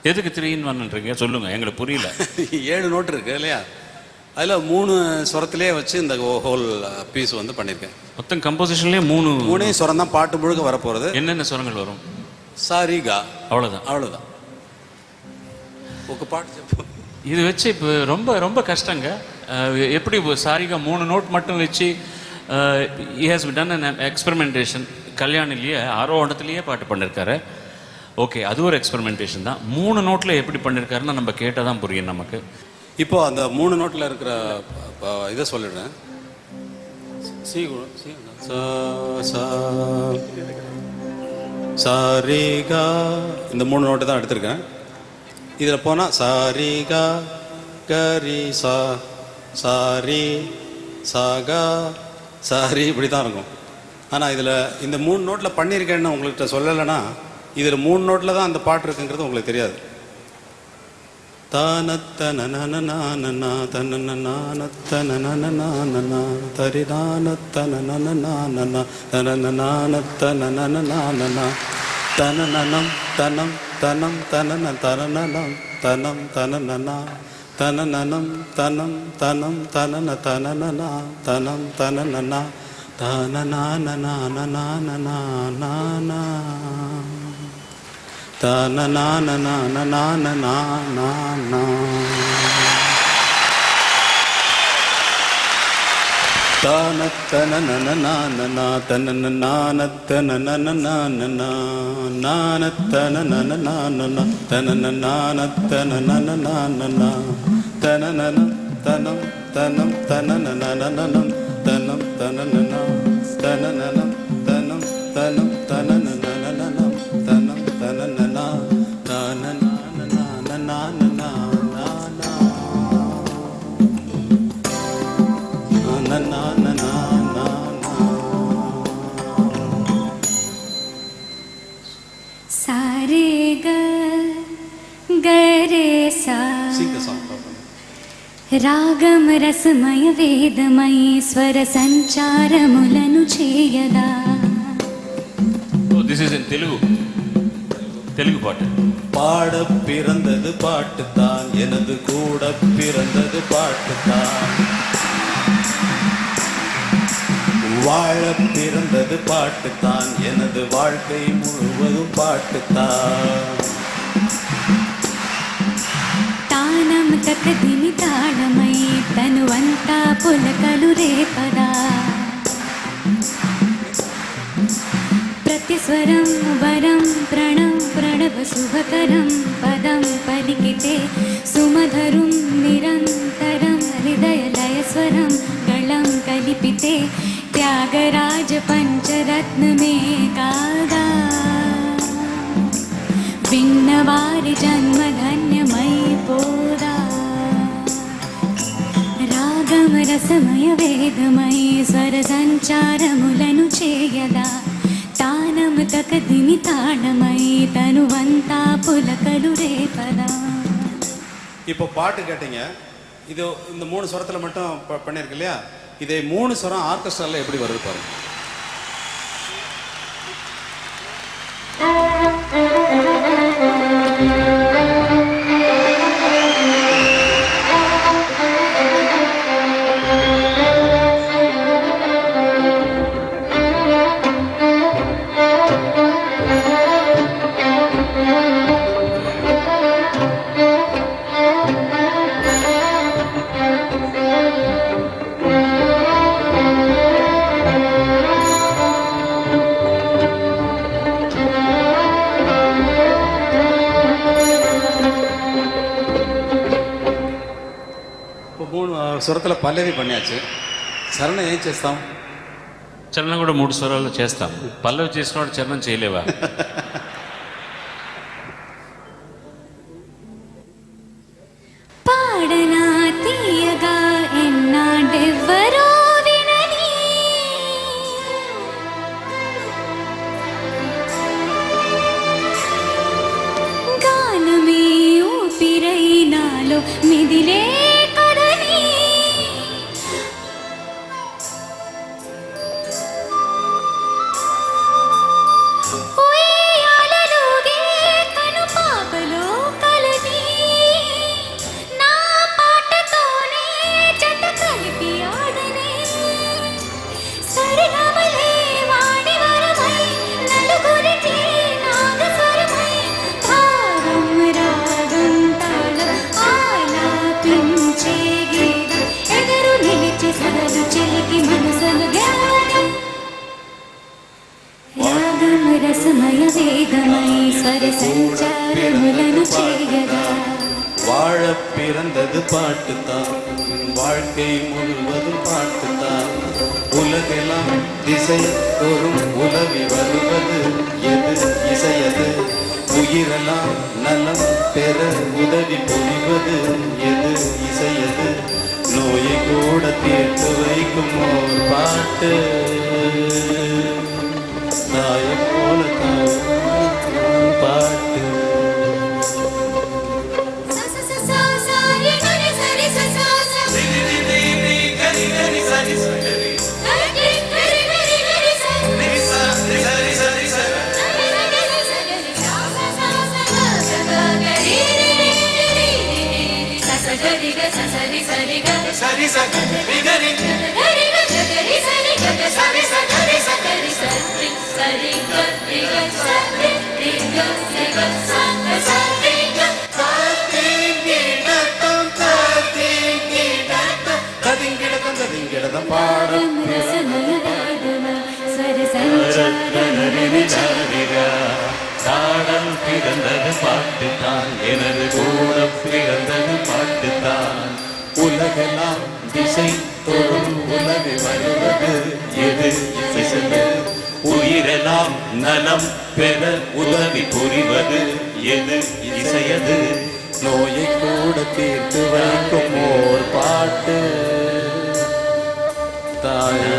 எதுக்கு 3-in-1ன்றீங்க சொல்லுங்க, எங்களுக்கு புரியல. 7 நோட்டு இருக்கு இல்லையா, அதில் 3 ஸ்வரத்திலே வச்சு இந்த ஹோல் பீஸ் வந்து பண்ணியிருக்கேன். மொத்தம் கம்போசிஷன்லேயே 3 ஸ்வரம் தான் பாட்டு முழுக்க வரப்போகிறது. என்னென்ன ஸ்வரங்கள் வரும்? சாரிகா, அவ்வளோதான். அவ்வளோதான். ஒரு பாட்டு இது வச்சு இப்போ ரொம்ப ரொம்ப கஷ்டங்க. எப்படி சாரிகா 3 நோட் மட்டும் வச்சு he has done an experimentation. கல்யாணிலேயே ஆரோகணத்துலேயே பாட்டு பண்ணியிருக்காரு. ஓகே, அது ஒரு எக்ஸ்பெரிமெண்டேஷன் தான். 3 நோட்டில் எப்படி பண்ணியிருக்காருன்னு நம்ம கேட்டால் தான் புரியும் நமக்கு. இப்போ அந்த 3 நோட்டில் இருக்கிற இதை சொல்லிடுறேன். சாரிகா, இந்த 3 நோட்டு தான் எடுத்திருக்கேன். இதில் போனால் சாரிகா கரி சா சாரி சாகா சாரி இப்படி தான் இருக்கும். ஆனால் இதில் இந்த 3 நோட்டில் பண்ணியிருக்கேன்னு உங்கள்கிட்ட சொல்லலைன்னா இதில் 3 நோட்டில் தான் அந்த பாட்டு இருக்குங்கிறது உங்களுக்கு தெரியாது. தானத்தனனனனனா தனனனனனனனா தரிதானத்தனனனனனா தனனனனனனனா தனனனம் தனம் தனம் தனன தனனனம் தனம் தனனனா தனனனம் தனம் தனம் தனன தனனனா தனம் தனனனா தனனனனனனனனனனா தனனனனனனனனனா தானத்தனனனனனனா தனனனனனனனனனா நானத்தனனனனனனா தனனனனனனனனனா தனனனம் தனம் தனம் தனனனனனனம் தனம் தனனனா தனனனம் தனம் தனம் தனனனனனனம் தனம் தனனனா தனனனனனனனனா రాగం రసమయ వేదమయీ స్వర సంచారములను చేయదా. This is in தெலுங்கு பாட்டு. பாட பிறந்தது பாட்டுத்தான், எனது கூட பிறந்தது பாட்டுத்தான். வாழ பிறந்தது பாட்டுத்தான், எனது வாழ்க்கை முழுவதும் பாட்டுத்தான். తానం తకదిమి తాళమై తనువంతా పులకలు రేపదా. ప్రతిస్వరం వరం ప్రణం ప్రణవ శుభకరం పదం పలికితే సుమధరుం నిరంతరం హృదయ లయస్వరం గళం కలిపితే త్యాగరాజ పంచరత్నమే కాదా. విన్నవారి జన్మ ధన్యమైపోదా. రాగం రసమయ వేదమయీ స్వర సంచారములను చేయదా. తానం తకదిమి తాళమై తనువంతా పులకలు రేపదా. இப்போ பாட்டு கேட்டீங்க, இது இந்த 3 ஸ்வரத்தில் மட்டும் பண்ணியிருக்கு இல்லையா, இதே 3 ஸ்வரம் ஆர்கெஸ்ட்ராவில் எப்படி வருது பாருங்க. స్వరతల పల్లవి పన్యాச்சு. చరణం ఏం చేస్తాం? చరణం కూడా 3 స్వరాలు చేస్తాం. పల్లవి చేసినవాడు చరణం చేయలేవా? పాడనా తీయగా ఎన్నాడెవ్వరో వినని గానమే ఊపిరై నాలో మిదిలే பிறந்தது பாட்டுத்தான். வாழ பிறந்தது பாட்டுத்தான். வாழ்க்கை முழுவதும் பாட்டுத்தான். உலகெல்லாம் திசை தோறும் உலவி வருவது எது? இசையது. உயிரெல்லாம் நலம் பெற உதவி புரிவது எது? இசையது. நோயை கூட தீர்த்து வைக்கும் ஓர் பாட்டு. தாயை போல பாட்டு. பாடம் காடல் பிறந்தது பாட்டுத்தான். எனது கூட பிறந்தது பாட்டுத்தான். உலகெல்லாம் திசை தோறும் உலகை வருவது எது? இசையது. உயிரெல்லாம் நலம் பெற உதவி புரிவது எது? இசையது. நோயை கூட தீர்த்து வைக்கும் ஓர் பாட்டு. தாயே